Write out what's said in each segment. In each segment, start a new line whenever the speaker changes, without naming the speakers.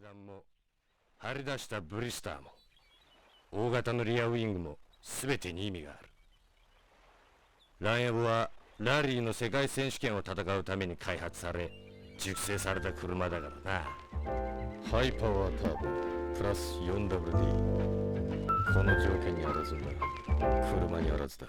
弾も張り出したブリスターも大型のリアウィングも全てに意味がある。ランエボはラリーの世界選手権を戦うために開発され熟成された車だからな。ハイパワーターボプラス 4WD、 この条件にあらずな車にあらずだ。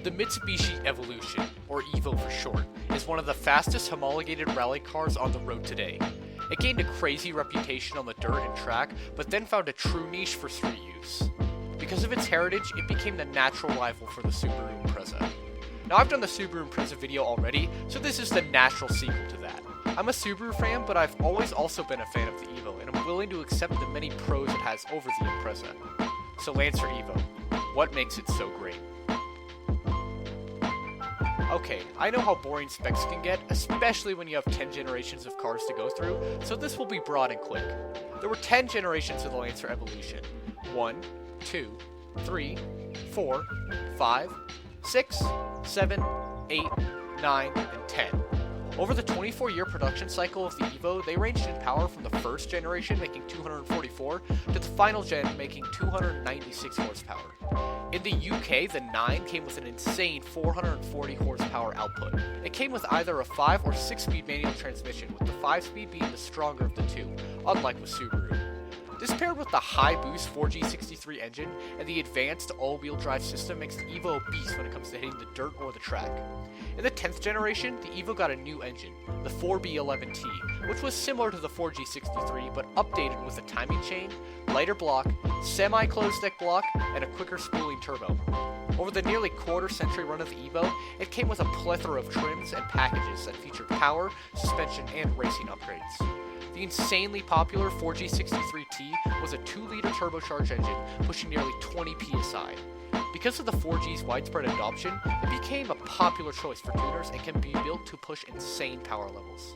The Mitsubishi Evolution, or Evo for short, is one of the fastest homologated rally cars on the road today. It gained a crazy reputation on the dirt and track, but then found a true niche for street use. Because of its heritage, it became the natural rival for the Subaru Impreza. Now I've done the Subaru Impreza video already, so this is the natural sequel to that. I'm a Subaru fan, but I've always also been a fan of the Evo, and I'm willing to accept the many pros it has over the Impreza. So Lancer Evo, what makes it so great? Okay, I know how boring specs can get, especially when you have 10 generations of cars to go through, so this will be broad and quick. There were 10 generations of the Lancer Evolution. 1, 2, 3, 4, 5, 6, 7, 8, 9, and 10. Over the 24-year production cycle of the Evo, they ranged in power from the first generation making 244 to the final gen making 296 horsepower. In the UK, the 9 came with an insane 440 horsepower output. It came with either a 5 or 6-speed manual transmission, with the 5-speed being the stronger of the two, unlike with Subaru. This paired with the high-boost 4G63 engine and the advanced all-wheel drive system makes the Evo a beast when it comes to hitting the dirt or the track. In the 10th generation, the Evo got a new engine, the 4B11T, which was similar to the 4G63 but updated with a timing chain, lighter block, semi-closed deck block, and a quicker spooling turbo. Over the nearly quarter-century run of the Evo, it came with a plethora of trims and packages that featured power, suspension, and racing upgrades. The insanely popular 4G63T was a 2-liter turbocharged engine pushing nearly 20 psi. Because of the 4G's widespread adoption, it became a popular choice for tuners and can be built to push insane power levels.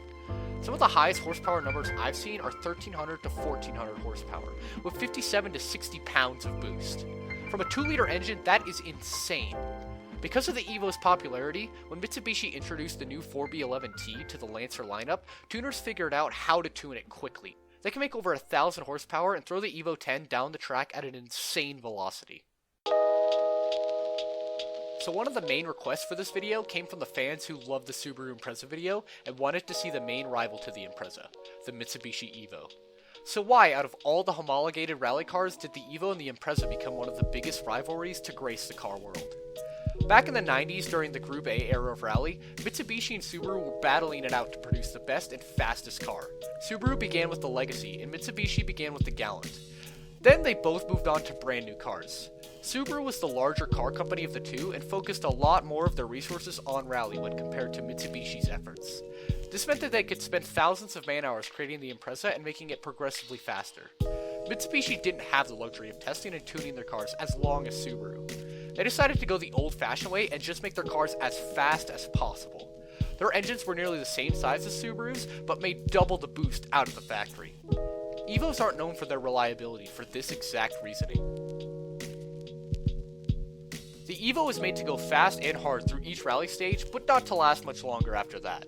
Some of the highest horsepower numbers I've seen are 1300 to 1400 horsepower, with 57 to 60 pounds of boost. From a 2-liter engine, that is insane. Because of the Evo's popularity, when Mitsubishi introduced the new 4B11T to the Lancer lineup, tuners figured out how to tune it quickly. They can make over 1000 horsepower and throw the Evo 10 down the track at an insane velocity. So one of the main requests for this video came from the fans who loved the Subaru Impreza video and wanted to see the main rival to the Impreza, the Mitsubishi Evo. So why, out of all the homologated rally cars, did the Evo and the Impreza become one of the biggest rivalries to grace the car world? Back in the 90s during the Group A era of rally, Mitsubishi and Subaru were battling it out to produce the best and fastest car. Subaru began with the Legacy, and Mitsubishi began with the Gallant. Then they both moved on to brand new cars. Subaru was the larger car company of the two and focused a lot more of their resources on rally when compared to Mitsubishi's efforts. This meant that they could spend thousands of man-hours creating the Impreza and making it progressively faster. Mitsubishi didn't have the luxury of testing and tuning their cars as long as Subaru. They decided to go the old-fashioned way and just make their cars as fast as possible. Their engines were nearly the same size as Subaru's, but made double the boost out of the factory. Evos aren't known for their reliability for this exact reasoning. The Evo is made to go fast and hard through each rally stage, but not to last much longer after that.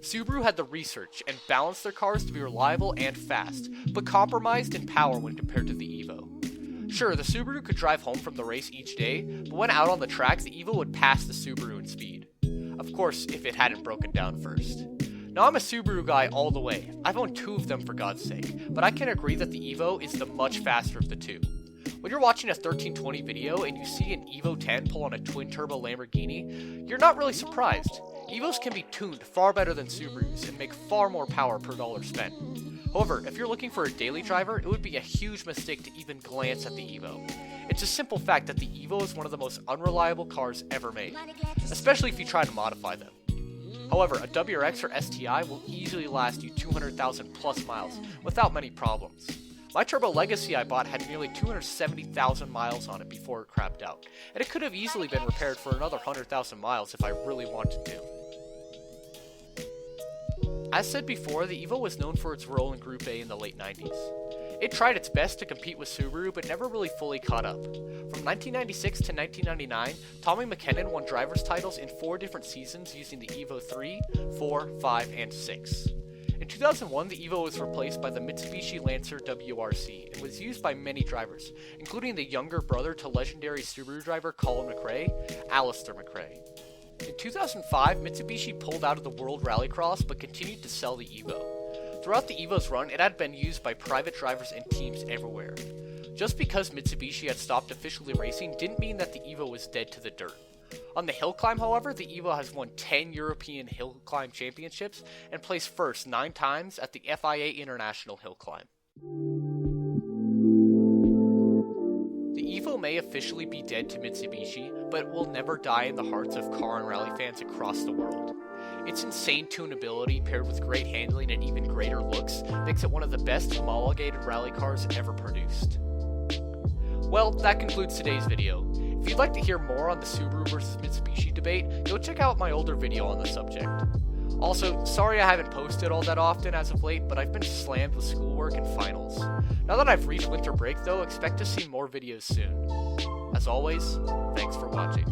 Subaru had the research and balanced their cars to be reliable and fast, but compromised in power when compared to the Evo. Sure, the Subaru could drive home from the race each day, but when out on the track, the Evo would pass the Subaru in speed. Of course, if it hadn't broken down first. Now I'm a Subaru guy all the way. I've owned 2 of them for God's sake, but I can agree that the Evo is the much faster of the two. When you're watching a 1320 video and you see an Evo 10 pull on a twin-turbo Lamborghini, you're not really surprised. Evos can be tuned far better than Subarus and make far more power per dollar spent. However, if you're looking for a daily driver, it would be a huge mistake to even glance at the Evo. It's a simple fact that the Evo is one of the most unreliable cars ever made, especially if you try to modify them. However, a WRX or STI will easily last you 200,000 plus miles without many problems. My Turbo Legacy I bought had nearly 270,000 miles on it before it crapped out, and it could have easily been repaired for another 100,000 miles if I really wanted to. As said before, the Evo was known for its role in Group A in the late 90s. It tried its best to compete with Subaru, but never really fully caught up. From 1996 to 1999, Tommy McKinnon won driver's titles in 4 different seasons using the Evo 3, 4, 5, and 6. In 2001, the Evo was replaced by the Mitsubishi Lancer WRC and was used by many drivers, including the younger brother to legendary Subaru driver Colin McRae, Alistair McRae. In 2005, Mitsubishi pulled out of the World Rallycross but continued to sell the Evo. Throughout the Evo's run, it had been used by private drivers and teams everywhere. Just because Mitsubishi had stopped officially racing didn't mean that the Evo was dead to the dirt. On the hill climb, however, the Evo has won 10 European hill climb championships and placed first 9 times at the FIA International Hill Climb. The Evo may officially be dead to Mitsubishi, but it will never die in the hearts of car and rally fans across the world. Its insane tunability paired with great handling and even greater looks makes it one of the best homologated rally cars ever produced. Well, that concludes today's video. If you'd like to hear more on the Subaru versus Mitsubishi debate, go check out my older video on the subject. Also, sorry I haven't posted all that often as of late, but I've been slammed with schoolwork and finals. Now that I've reached winter break though, expect to see more videos soon. As always, thanks for watching.